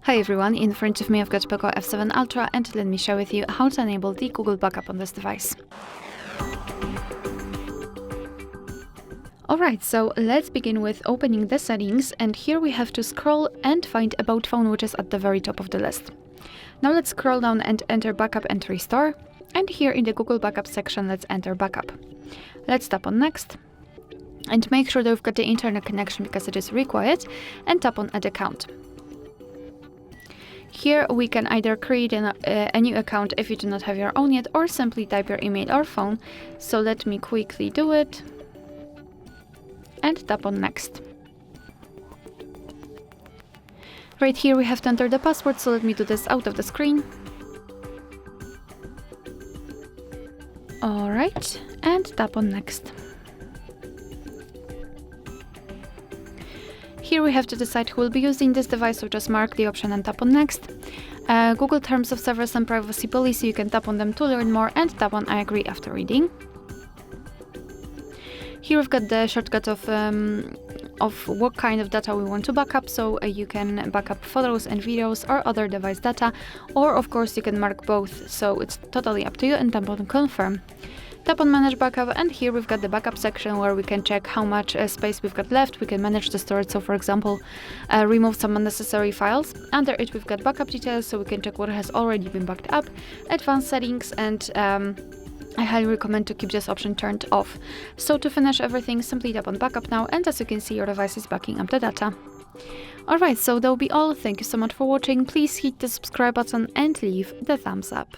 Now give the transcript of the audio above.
Hi everyone, in front of me I've got Poco F7 Ultra and let me share with you how to enable the Google backup on this device. Alright, so let's begin with opening the settings, and here we have to scroll and find About Phone, which is at the very top of the list. Now let's scroll down and enter Backup and Restore, and here in the Google Backup section let's enter Backup. Let's tap on Next, and make sure that we've got the internet connection because it is required, and tap on Add Account. Here we can either create a new account if you do not have your own yet, or simply type your email or phone. So let me quickly do it and tap on Next. Right here we have to enter the password, so let me do this out of the screen. Alright, and tap on Next. Here we have to decide who will be using this device, so just mark the option and tap on Next. Google Terms of Service and Privacy Policy, you can tap on them to learn more and tap on I agree after reading. Here we've got the shortcut of what kind of data we want to backup, so you can backup photos and videos or other device data, or of course you can mark both, so it's totally up to you, and tap on Confirm. Tap on Manage Backup, and here we've got the backup section where we can check how much space we've got left. We can manage the storage, so for example, remove some unnecessary files. Under it we've got backup details, so we can check what has already been backed up, advanced settings, and I highly recommend to keep this option turned off. So to finish everything, simply tap on Backup now, and as you can see, your device is backing up the data. Alright, so that will be all. Thank you so much for watching. Please hit the subscribe button and leave the thumbs up.